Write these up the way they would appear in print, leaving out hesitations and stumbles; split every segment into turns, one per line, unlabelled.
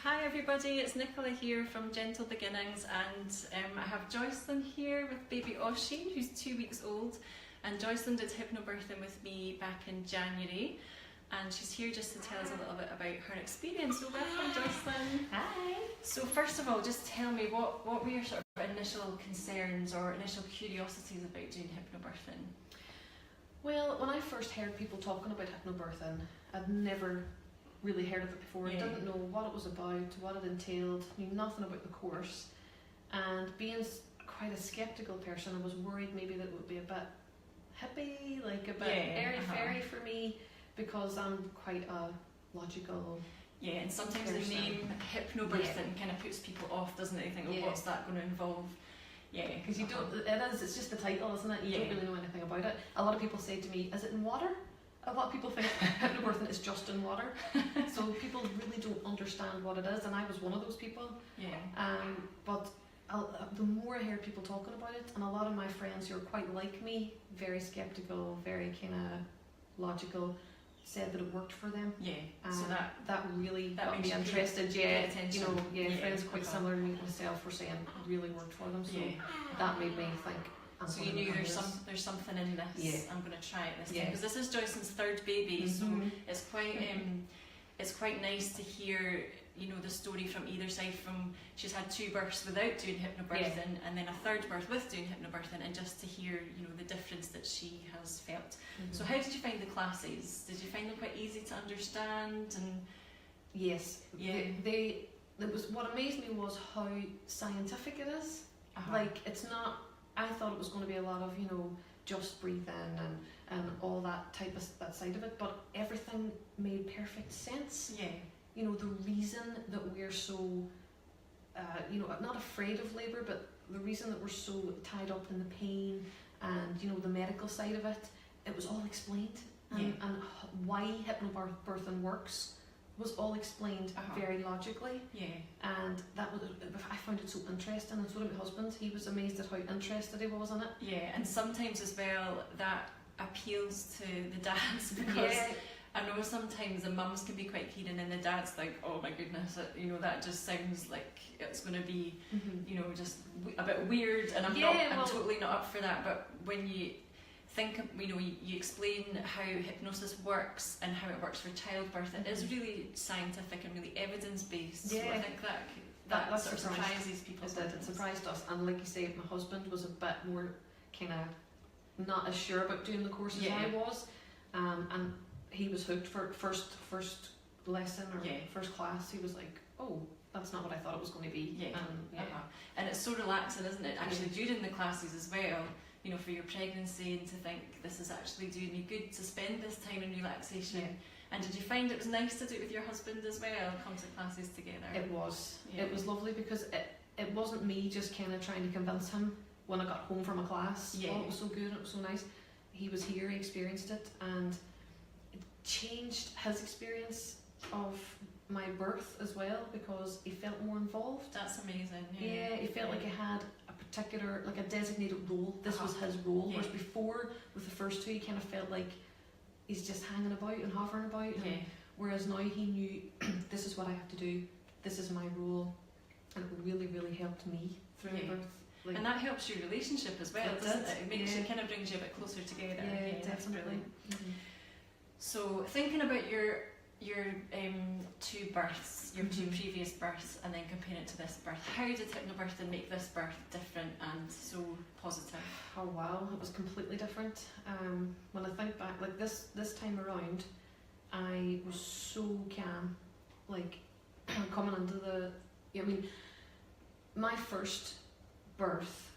Hi everybody, it's Nicola here from Gentle Beginnings, and I have Joycelyn here with baby Oshin, who's 2 weeks old, and Joycelyn did HypnoBirthing with me back in January, and she's here just to tell us a little bit about her experience. So welcome, Joycelyn.
Hi.
So first of all, just tell me, what were your sort of initial concerns or initial curiosities about doing HypnoBirthing?
Well, when I first heard people talking about HypnoBirthing, I'd never really heard of it before. I didn't know what it was about, what it entailed, knew nothing about the course, and being quite a sceptical person, I was worried maybe that it would be a bit hippie, like a bit airy-fairy for me, because I'm quite a logical
and sometimes
person.
The name HypnoBirthing kind of puts people off, doesn't it? They think, oh, what's that going to involve?
Because you don't, it's just the title, isn't it? You don't really know anything about it. A lot of people say to me, is it in water? A lot of people think HypnoBirthing is just in water. So people really don't understand what it is, and I was one of those people. But the more I hear people talking about it, and a lot of my friends who are quite like me, very sceptical, very kind of logical, said that it worked for them.
So
that really got me interested. Friends quite similar to me myself were saying it really worked for them. So that made me think.
So you knew there's something in this. I'm going to try it this time, because this is Joycelyn's third baby. So it's quite nice to hear, the story from either side. From she's had 2 births without doing HypnoBirthing, and then a 3rd birth with doing HypnoBirthing, and just to hear the difference that she has felt. So how did you find the classes? Did you find them quite easy to understand? And
yes, it was. What amazed me was how scientific it is. Like, it's not. I thought it was going to be a lot of, just breathe in and all that type of that side of it, but everything made perfect sense. The reason that we're so, not afraid of labour, but the reason that we're so tied up in the pain and, the medical side of it, it was all explained. And why hypnobirthing works was all explained very logically. And that was, I found it so interesting, and so did my husband. He was amazed at how interested he was in it.
And sometimes as well that appeals to the dads, because I know sometimes the mums can be quite keen, and then the dad's like, oh my goodness, that just sounds like it's going to be just a bit weird, and I'm totally not up for that. But when you think, you explain how hypnosis works and how it works for childbirth, it is really scientific and really evidence-based. So I think that sort of surprises people.
It surprised us, and like you say, my husband was a bit more kind of not as sure about doing the course as I was, and he was hooked for first lesson or first class. He was like, oh, that's not what I thought it was going to be. And it's so relaxing, isn't it, actually during the classes as well, for your pregnancy, and to think this is actually doing me good to spend this time in relaxation. And did you find it was nice to do it with your husband as well, come to classes together? It was. It was lovely, because it wasn't me just kind of trying to convince him when I got home from a class. Oh, it was so good, it was so nice. He was here, he experienced it, and it changed his experience of my birth as well, because he felt more involved.
That's amazing.
He felt like he had a particular, like a designated role. This was his role. Whereas before, with the first 2, he kind of felt like he's just hanging about and hovering about. Whereas now he knew, this is what I have to do, this is my role, and it really, really helped me through the birth.
Like, and that helps your relationship as well, doesn't it? It makes it kind of brings you a bit closer together.
Definitely.
So thinking about your 2 births, your 2 previous births, and then comparing it to this birth, how did HypnoBirthing make this birth different and so positive?
Oh wow, it was completely different. When I think back, like this time around, I was so calm, like coming into my first birth,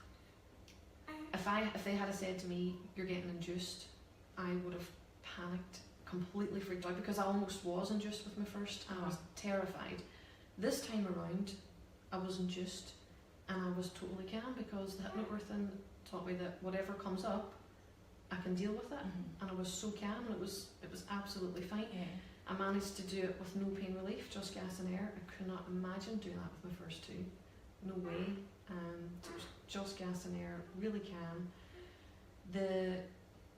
if they had said to me, you're getting induced, I would have panicked, completely freaked out, because I almost was induced with my first, and I was terrified. This time around, I was induced, and I was totally calm, because the HypnoBirthing taught me that whatever comes up, I can deal with it, and I was so calm, and it was absolutely fine. I managed to do it with no pain relief, just gas and air. I could not imagine doing that with my first 2. No way. So it was just gas and air, really calm.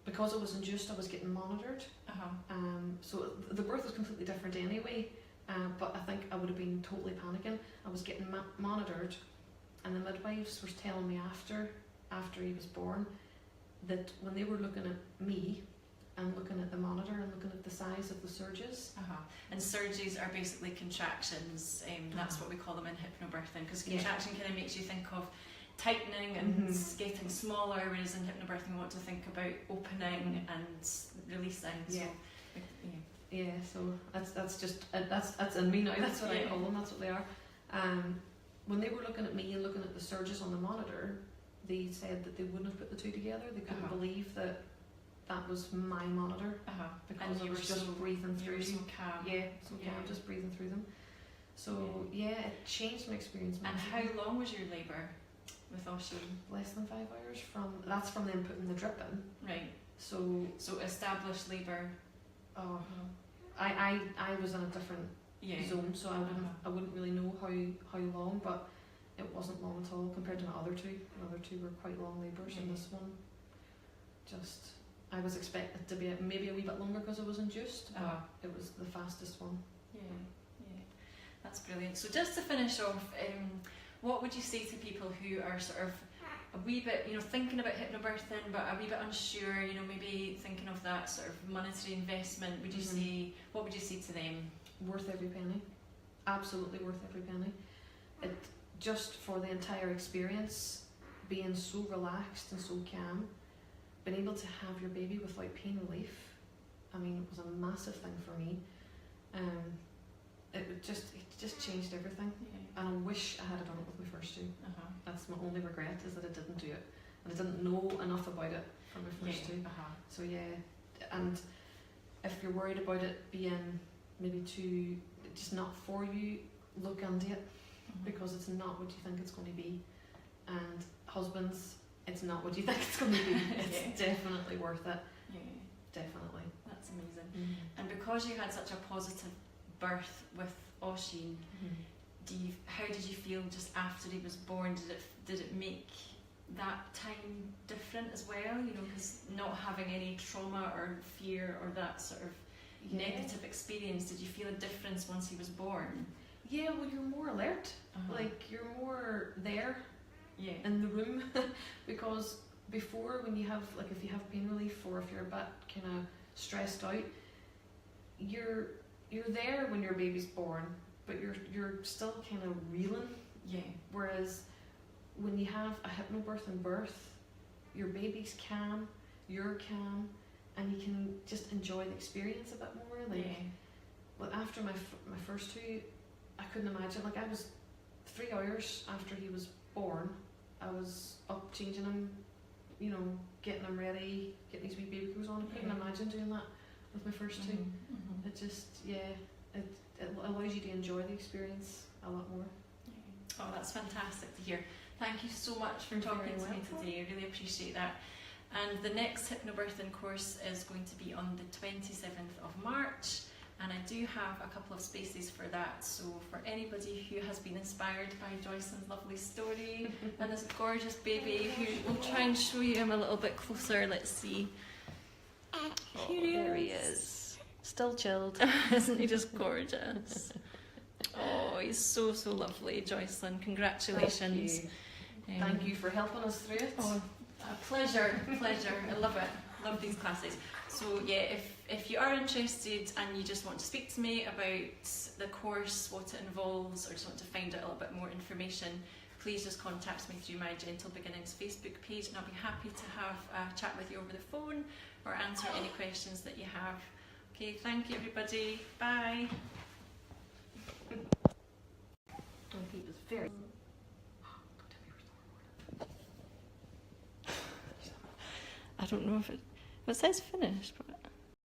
Because I was induced, I was getting monitored. So the birth was completely different anyway. But I think I would have been totally panicking. I was getting monitored, and the midwives were telling me after he was born that when they were looking at me and looking at the monitor and looking at the size of the surges.
And surges are basically contractions. That's what we call them in hypnobirthing, because contraction kind of makes you think of tightening and getting smaller, whereas in hypnobirthing we want to think about opening and releasing.
So that's in me now. That's what I call them. That's what they are. When they were looking at me and looking at the surges on the monitor, they said that they wouldn't have put the two together. They couldn't believe that was my monitor, because I was just breathing through.
You were so calm.
I'm just breathing through them. So it changed my experience.
And how long was your labour with Oisin?
Less than 5 hours. That's from them putting the drip in.
Right.
So
established labour.
I was in a different zone, so I wouldn't really know how long, but it wasn't long at all compared to the other two. The other two were quite long labours, and this one I was expected to be maybe a wee bit longer because it was induced, but it was the fastest one.
That's brilliant. So just to finish off, what would you say to people who are sort of a wee bit, thinking about hypnobirthing, but a wee bit unsure, maybe thinking of that sort of monetary investment? Would you say, what would you say to them?
Worth every penny. Absolutely worth every penny. It just for the entire experience, being so relaxed and so calm, being able to have your baby without pain relief. I mean, it was a massive thing for me. It just changed everything. And I wish I had done it with my first two. That's my only regret, is that I didn't do it. And I didn't know enough about it for my first two. So and if you're worried about it being maybe just not for you, look into it, because it's not what you think it's going to be. And husbands, it's not what you think it's going to be. It's definitely worth it. Definitely.
That's amazing. And because you had such a positive birth with Oisin, how did you feel just after he was born? Did it make that time different as well? Because not having any trauma or fear or that sort of negative experience, did you feel a difference once he was born?
Yeah, well, you're more alert. Like, you're more there in the room. Because before, when you have, like, if you have pain relief or if you're a bit kind of stressed out, you're there when your baby's born, but you're still kind of reeling. Whereas when you have a hypnobirthing birth, your baby's calm, you're calm, and you can just enjoy the experience a bit more. Well, after my first two, I couldn't imagine. Like, I was 3 hours after he was born, I was up changing him, getting him ready, getting his wee baby clothes on. I couldn't imagine doing that with my first two. It just, it allows you to enjoy the experience a lot more.
Oh, that's fantastic to hear. Thank you so much for talking to me today. I really appreciate that. And the next hypnobirthing course is going to be on the 27th of March. And I do have a couple of spaces for that. So for anybody who has been inspired by Joycelyn's lovely story and this gorgeous baby, who we'll try and show you him a little bit closer. Let's see.
There he is. Still chilled.
Isn't he just gorgeous? Oh, he's so lovely, Joycelyn. Congratulations.
Thank you for helping us through it.
Oh, a pleasure. I love it. Love these classes. So if you are interested and you just want to speak to me about the course, what it involves, or just want to find out a little bit more information, please just contact me through my Gentle Beginnings Facebook page, and I'll be happy to have a chat with you over the phone or answer any questions that you have. Okay, thank you everybody. Bye.
He was very...
I don't know if it says finished, but